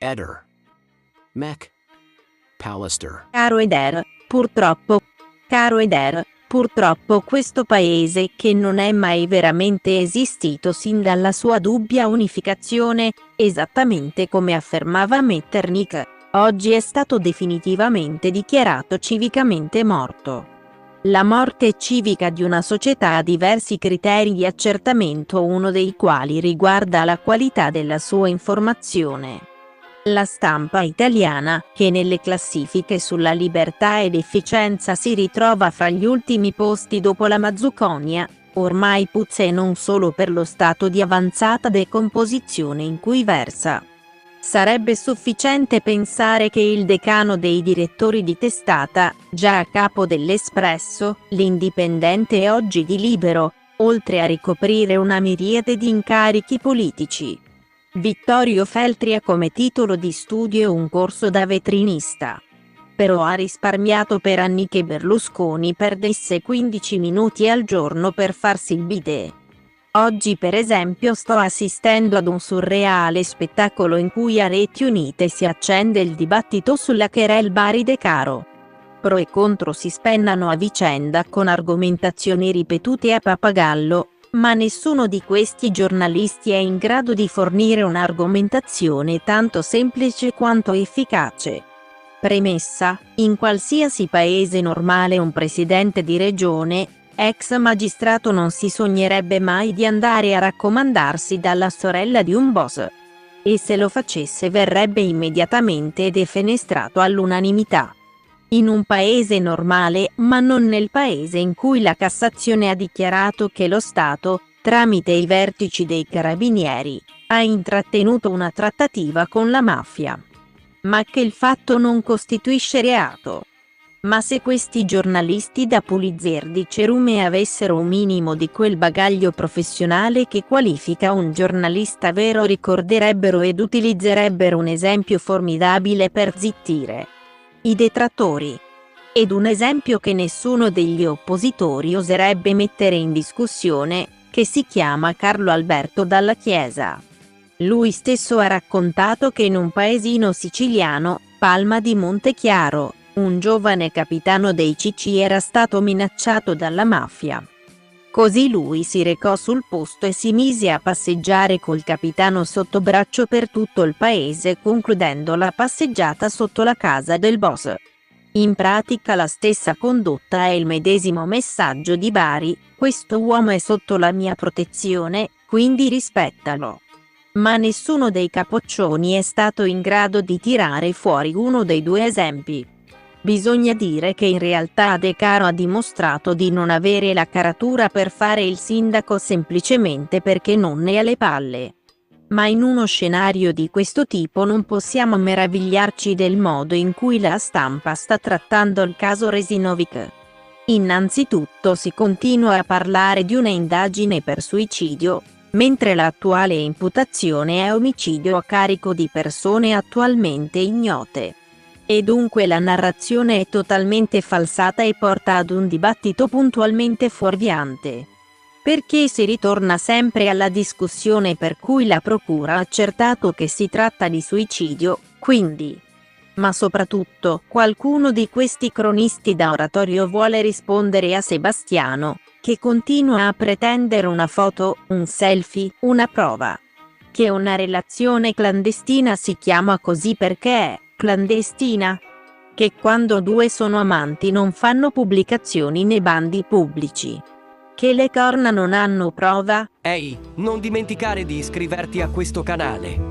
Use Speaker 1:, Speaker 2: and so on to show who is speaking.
Speaker 1: Eder. Mech. Pallister.
Speaker 2: Caro Eder, purtroppo questo paese, che non è mai veramente esistito sin dalla sua dubbia unificazione, esattamente come affermava Metternich, oggi è stato definitivamente dichiarato civicamente morto. La morte civica di una società ha diversi criteri di accertamento, uno dei quali riguarda la qualità della sua informazione. La stampa italiana, che nelle classifiche sulla libertà ed efficienza si ritrova fra gli ultimi posti dopo la Mazzuconia, ormai puzza, e non solo per lo stato di avanzata decomposizione in cui versa. Sarebbe sufficiente pensare che il decano dei direttori di testata, già a capo dell'Espresso, l'Indipendente e oggi di Libero, oltre a ricoprire una miriade di incarichi politici. Vittorio Feltri ha come titolo di studio un corso da vetrinista. Però ha risparmiato per anni che Berlusconi perdesse 15 minuti al giorno per farsi il bidet. Oggi per esempio sto assistendo ad un surreale spettacolo in cui a Reti Unite si accende il dibattito sulla querel Bari-De Caro. Pro e contro si spennano a vicenda con argomentazioni ripetute a pappagallo, ma nessuno di questi giornalisti è in grado di fornire un'argomentazione tanto semplice quanto efficace. Premessa: in qualsiasi paese normale un presidente di regione, ex magistrato, non si sognerebbe mai di andare a raccomandarsi dalla sorella di un boss. E se lo facesse verrebbe immediatamente defenestrato all'unanimità. In un paese normale, ma non nel paese in cui la Cassazione ha dichiarato che lo Stato, tramite i vertici dei carabinieri, ha intrattenuto una trattativa con la mafia. Ma che il fatto non costituisce reato. Ma se questi giornalisti da Pulitzer di cerume avessero un minimo di quel bagaglio professionale che qualifica un giornalista vero, ricorderebbero ed utilizzerebbero un esempio formidabile per zittire i detrattori. Ed un esempio che nessuno degli oppositori oserebbe mettere in discussione, che si chiama Carlo Alberto Dalla Chiesa. Lui stesso ha raccontato che in un paesino siciliano, Palma di Montechiaro, un giovane capitano dei CC era stato minacciato dalla mafia. Così lui si recò sul posto e si mise a passeggiare col capitano sotto braccio per tutto il paese, concludendo la passeggiata sotto la casa del boss. In pratica la stessa condotta è il medesimo messaggio di Bari: questo uomo è sotto la mia protezione, quindi rispettalo. Ma nessuno dei capoccioni è stato in grado di tirare fuori uno dei due esempi. Bisogna dire che in realtà De Caro ha dimostrato di non avere la caratura per fare il sindaco semplicemente perché non ne ha le palle. Ma in uno scenario di questo tipo non possiamo meravigliarci del modo in cui la stampa sta trattando il caso Resinovic. Innanzitutto si continua a parlare di una indagine per suicidio, mentre l'attuale imputazione è omicidio a carico di persone attualmente ignote. E dunque la narrazione è totalmente falsata e porta ad un dibattito puntualmente fuorviante. Perché si ritorna sempre alla discussione per cui la procura ha accertato che si tratta di suicidio, quindi. Ma soprattutto, qualcuno di questi cronisti da oratorio vuole rispondere a Sebastiano, che continua a pretendere una foto, un selfie, una prova. Che una relazione clandestina si chiama così perché è clandestina? Che quando due sono amanti non fanno pubblicazioni nei bandi pubblici? Che le corna non hanno prova?
Speaker 3: Ehi, non dimenticare di iscriverti a questo canale.